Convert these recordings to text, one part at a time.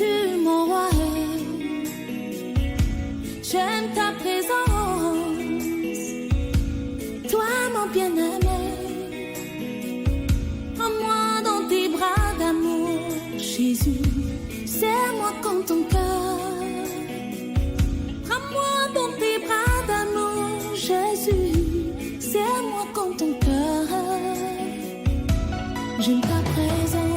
tu mon roi. J'aime ta présence, toi mon bien-aimé. Prends-moi dans tes bras d'amour, Jésus. Serre-moi comme ton cœur. Prends-moi dans tes bras d'amour, Jésus. Serre-moi comme ton cœur. J'aime ta présence.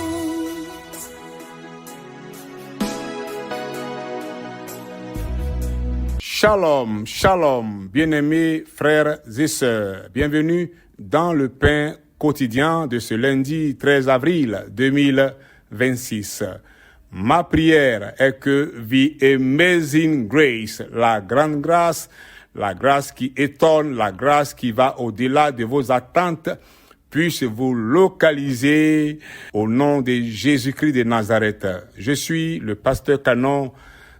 Shalom, shalom, bien-aimés frères et sœurs. Bienvenue dans le pain quotidien de ce lundi 13 avril 2026. Ma prière est que the amazing grace, la grande grâce, la grâce qui étonne, la grâce qui va au-delà de vos attentes, puisse vous localiser au nom de Jésus-Christ de Nazareth. Je suis le pasteur Canon.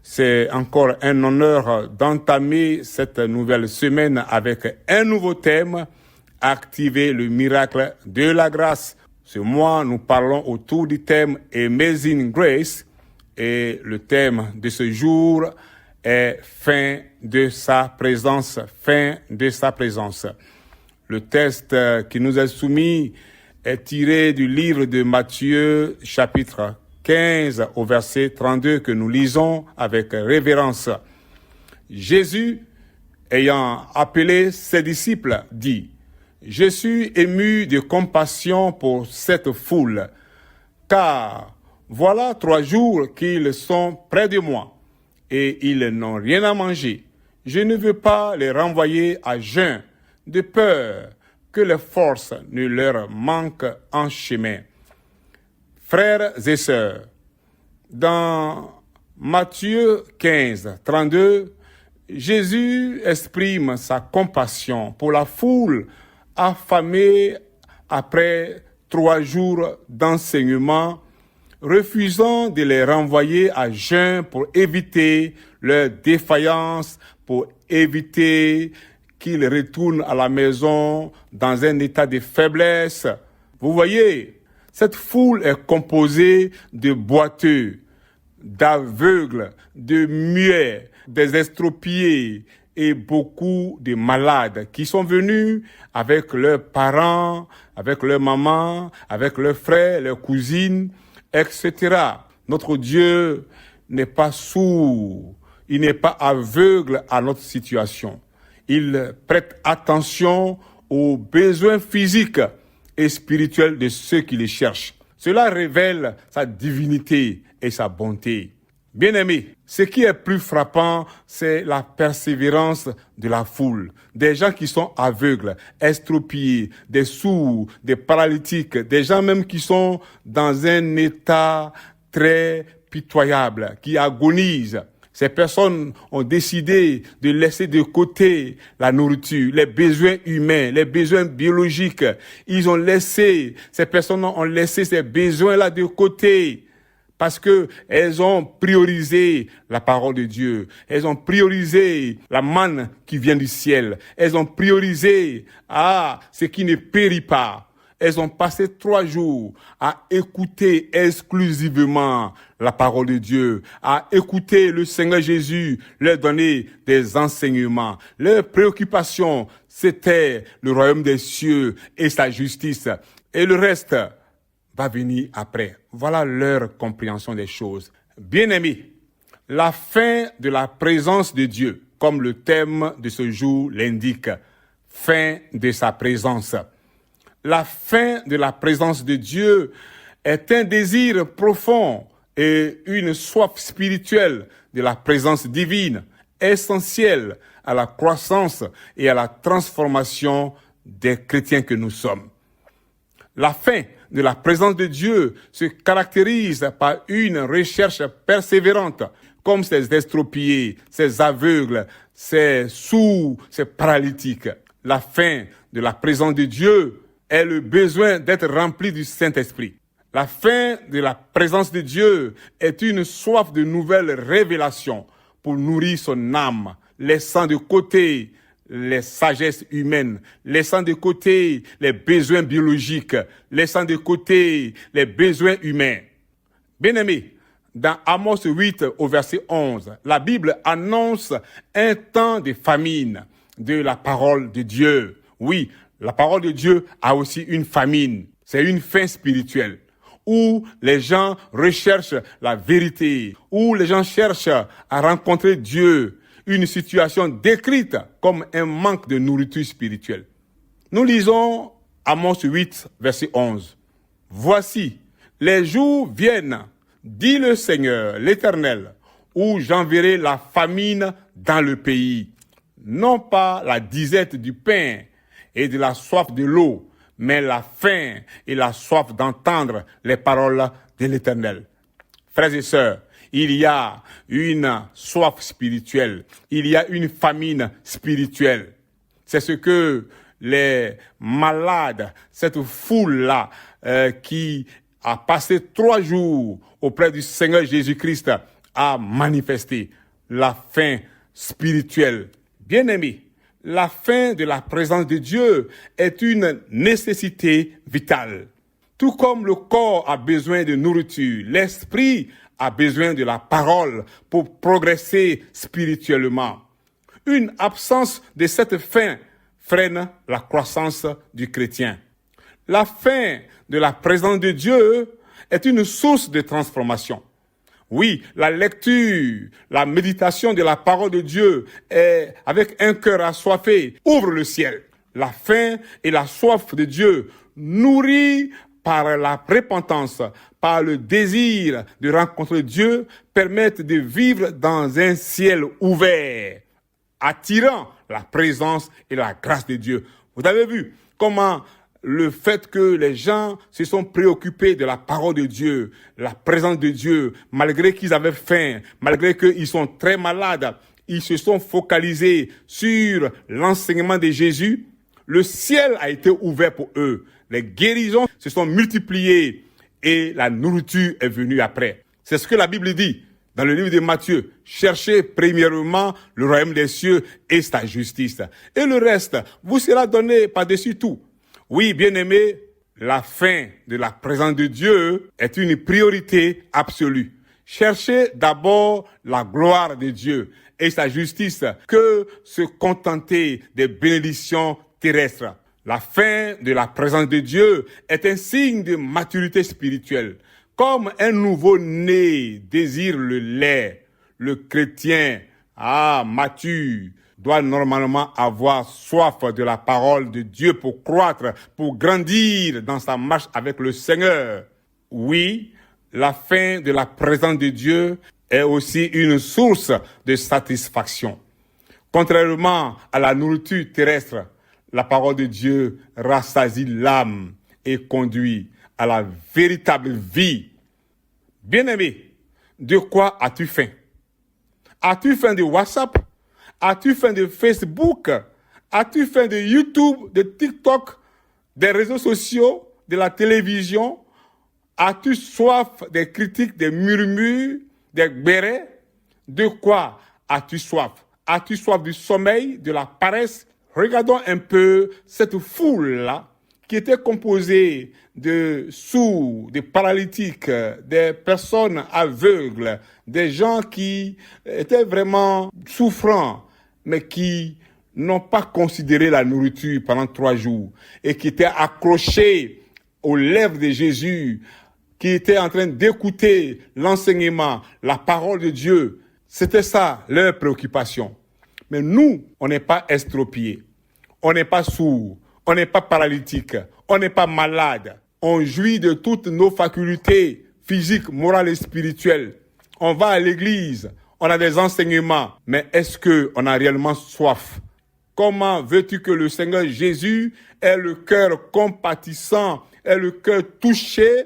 C'est encore un honneur d'entamer cette nouvelle semaine avec un nouveau thème, activer le miracle de la grâce. Ce mois, nous parlons autour du thème Amazing Grace et le thème de ce jour est fin de sa présence, fin de sa présence. Le texte qui nous est soumis est tiré du livre de Matthieu, chapitre 15 au verset 32 que nous lisons avec révérence. Jésus, ayant appelé ses disciples, dit: « Je suis ému de compassion pour cette foule, car voilà 3 jours qu'ils sont près de moi, et ils n'ont rien à manger. Je ne veux pas les renvoyer à jeun, de peur que les forces ne leur manquent en chemin. » Frères et sœurs, dans Matthieu 15, 32, Jésus exprime sa compassion pour la foule affamée après 3 jours d'enseignement, refusant de les renvoyer à jeun pour éviter leur défaillance, pour éviter qu'ils retournent à la maison dans un état de faiblesse. Vous voyez, cette foule est composée de boiteux, d'aveugles, de muets, des estropiés et beaucoup de malades qui sont venus avec leurs parents, avec leurs mamans, avec leurs frères, leurs cousines, etc. Notre Dieu n'est pas sourd, il n'est pas aveugle à notre situation. Il prête attention aux besoins physiques et spirituel de ceux qui les cherchent. Cela révèle sa divinité et sa bonté. Bien-aimés, ce qui est plus frappant, c'est la persévérance de la foule. Des gens qui sont aveugles, estropiés, des sourds, des paralytiques, des gens même qui sont dans un état très pitoyable, qui agonisent. Ces personnes ont décidé de laisser de côté la nourriture, les besoins humains, les besoins biologiques. Ces personnes ont laissé ces besoins-là de côté parce que elles ont priorisé la parole de Dieu. Elles ont priorisé la manne qui vient du ciel. Elles ont priorisé ce qui ne périt pas. Elles ont passé 3 jours à écouter exclusivement la parole de Dieu, à écouter le Seigneur Jésus leur donner des enseignements. Leur préoccupation, c'était le royaume des cieux et sa justice. Et le reste va venir après. Voilà leur compréhension des choses. Bien-aimés, la fin de la présence de Dieu, comme le thème de ce jour l'indique, fin de sa présence. La fin de la présence de Dieu est un désir profond et une soif spirituelle de la présence divine, essentielle à la croissance et à la transformation des chrétiens que nous sommes. La fin de la présence de Dieu se caractérise par une recherche persévérante, comme ces estropiés, ces aveugles, ces sourds, ces paralytiques. La fin de la présence de Dieu est le besoin d'être rempli du Saint-Esprit. La fin de la présence de Dieu est une soif de nouvelles révélations pour nourrir son âme, laissant de côté les sagesses humaines, laissant de côté les besoins biologiques, laissant de côté les besoins humains. Bien-aimés, Dans Amos 8 au verset 11, la Bible annonce un temps de famine de la parole de Dieu. Oui, la parole de Dieu a aussi une famine. C'est une faim spirituelle où les gens recherchent la vérité, où les gens cherchent à rencontrer Dieu. Une situation décrite comme un manque de nourriture spirituelle. Nous lisons Amos 8, verset 11. « Voici, les jours viennent, dit le Seigneur, l'Éternel, où j'enverrai la famine dans le pays, non pas la disette du pain et de la soif de l'eau, mais la faim et la soif d'entendre les paroles de l'Éternel. » Frères et sœurs, il y a une soif spirituelle, il y a une famine spirituelle. C'est ce que les malades, cette foule-là qui a passé 3 jours auprès du Seigneur Jésus-Christ a manifesté la faim spirituelle. Bien-aimés, la faim de la présence de Dieu est une nécessité vitale. Tout comme le corps a besoin de nourriture, l'esprit a besoin de la parole pour progresser spirituellement. Une absence de cette faim freine la croissance du chrétien. La faim de la présence de Dieu est une source de transformation. Oui, la lecture, la méditation de la parole de Dieu est avec un cœur assoiffé, ouvre le ciel. La faim et la soif de Dieu, nourris par la repentance, par le désir de rencontrer Dieu, permettent de vivre dans un ciel ouvert, attirant la présence et la grâce de Dieu. Vous avez vu comment le fait que les gens se sont préoccupés de la parole de Dieu, la présence de Dieu, malgré qu'ils avaient faim, malgré qu'ils sont très malades, ils se sont focalisés sur l'enseignement de Jésus. Le ciel a été ouvert pour eux. Les guérisons se sont multipliées et la nourriture est venue après. C'est ce que la Bible dit dans le livre de Matthieu. Cherchez premièrement le royaume des cieux et sa justice. Et le reste vous sera donné par-dessus tout. Oui, bien-aimés, la faim de la présence de Dieu est une priorité absolue. Cherchez d'abord la gloire de Dieu et sa justice que se contenter des bénédictions terrestres. La faim de la présence de Dieu est un signe de maturité spirituelle. Comme un nouveau-né désire le lait, le chrétien, mature, doit normalement avoir soif de la parole de Dieu pour croître, pour grandir dans sa marche avec le Seigneur. Oui, la faim de la présence de Dieu est aussi une source de satisfaction. Contrairement à la nourriture terrestre, la parole de Dieu rassasie l'âme et conduit à la véritable vie. Bien-aimé, de quoi as-tu faim? As-tu faim de WhatsApp? As-tu faim de Facebook? As-tu faim de YouTube, de TikTok, des réseaux sociaux, de la télévision? As-tu soif des critiques, des murmures, des bérets? De quoi as-tu soif? As-tu soif du sommeil, de la paresse? Regardons un peu cette foule-là qui était composée de sourds, de paralytiques, des personnes aveugles, des gens qui étaient vraiment souffrants, mais qui n'ont pas considéré la nourriture pendant 3 jours et qui étaient accrochés aux lèvres de Jésus, qui étaient en train d'écouter l'enseignement, la parole de Dieu. C'était ça leur préoccupation. Mais nous, on n'est pas estropiés, on n'est pas sourds, on n'est pas paralytique, on n'est pas malade. On jouit de toutes nos facultés physiques, morales et spirituelles. On va à l'église, on a des enseignements, mais est-ce qu'on a réellement soif? Comment veux-tu que le Seigneur Jésus ait le cœur compatissant, ait le cœur touché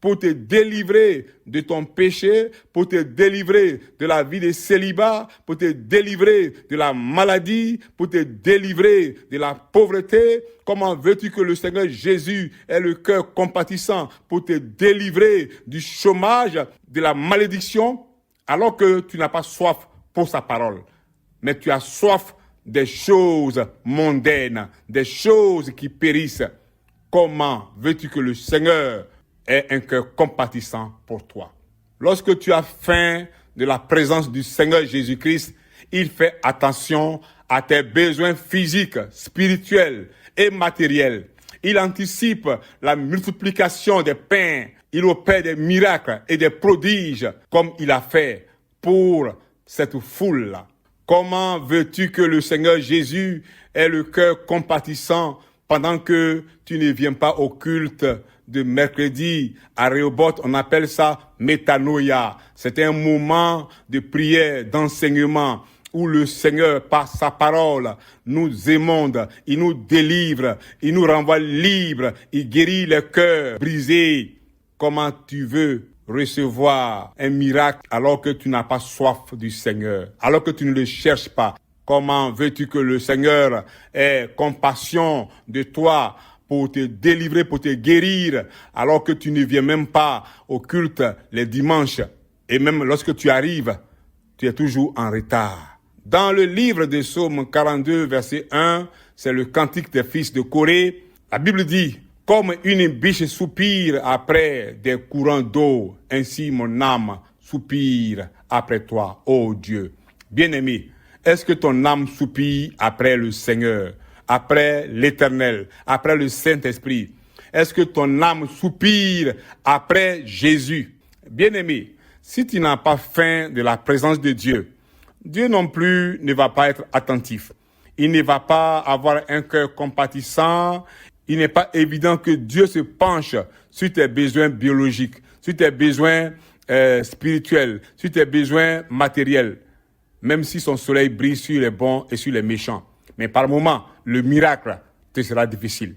pour te délivrer de ton péché, pour te délivrer de la vie de célibat, pour te délivrer de la maladie, pour te délivrer de la pauvreté? Comment veux-tu que le Seigneur Jésus ait le cœur compatissant pour te délivrer du chômage, de la malédiction, alors que tu n'as pas soif pour sa parole, mais tu as soif des choses mondaines, des choses qui périssent? Comment veux-tu que le Seigneur ait un cœur compatissant pour toi? Lorsque tu as faim de la présence du Seigneur Jésus-Christ, il fait attention à tes besoins physiques, spirituels et matériels. Il anticipe la multiplication des pains. Il opère des miracles et des prodiges comme il a fait pour cette foule-là. Comment veux-tu que le Seigneur Jésus ait le cœur compatissant pendant que tu ne viens pas au culte de mercredi à Rehoboth? On appelle ça métanoïa. C'est un moment de prière, d'enseignement, où le Seigneur, par sa parole, nous émonde, il nous délivre, il nous renvoie libres, il guérit les cœurs brisés. Comment tu veux recevoir un miracle alors que tu n'as pas soif du Seigneur, alors que tu ne le cherches pas? Comment veux-tu que le Seigneur ait compassion de toi pour te délivrer, pour te guérir, alors que tu ne viens même pas au culte les dimanches? Et même lorsque tu arrives, tu es toujours en retard. Dans le livre de Psaume 42, verset 1, c'est le cantique des fils de Corée. La Bible dit, « Comme une biche soupire après des courants d'eau, ainsi mon âme soupire après toi, ô Dieu. » Bien-aimé, est-ce que ton âme soupire après le Seigneur, après l'Éternel, après le Saint-Esprit? Est-ce que ton âme soupire après Jésus? Bien-aimé, si tu n'as pas faim de la présence de Dieu, Dieu non plus ne va pas être attentif. Il ne va pas avoir un cœur compatissant. Il n'est pas évident que Dieu se penche sur tes besoins biologiques, sur tes besoins spirituels, sur tes besoins matériels, même si son soleil brille sur les bons et sur les méchants. Mais par moments, le miracle te sera difficile.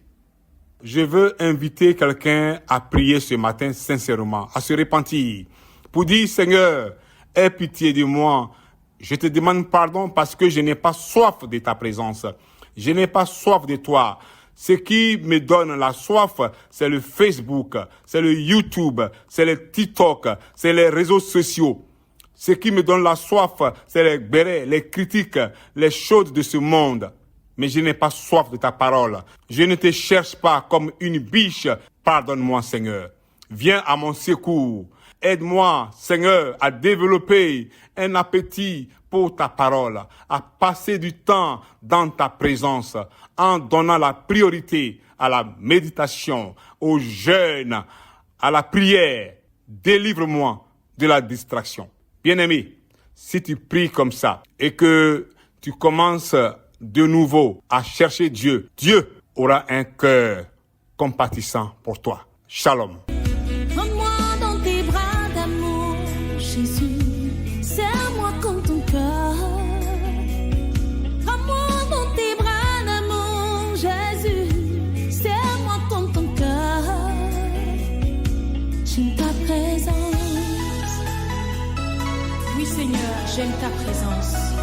Je veux inviter quelqu'un à prier ce matin sincèrement, à se repentir, pour dire, Seigneur, aie pitié de moi. Je te demande pardon parce que je n'ai pas soif de ta présence. Je n'ai pas soif de toi. Ce qui me donne la soif, c'est le Facebook, c'est le YouTube, c'est le TikTok, c'est les réseaux sociaux. Ce qui me donne la soif, c'est les bérets, les critiques, les choses de ce monde. Mais je n'ai pas soif de ta parole. Je ne te cherche pas comme une biche. Pardonne-moi, Seigneur. Viens à mon secours. Aide-moi, Seigneur, à développer un appétit pour ta parole, à passer du temps dans ta présence, en donnant la priorité à la méditation, au jeûne, à la prière. Délivre-moi de la distraction. Bien-aimé, si tu pries comme ça et que tu commences de nouveau à chercher Dieu, Dieu aura un cœur compatissant pour toi. Shalom. Prends-moi dans tes bras d'amour, Jésus. Serre-moi comme ton cœur. Prends-moi dans tes bras d'amour, Jésus. Serre-moi comme ton cœur. J'aime ta présence. Oui, Seigneur, j'aime ta présence.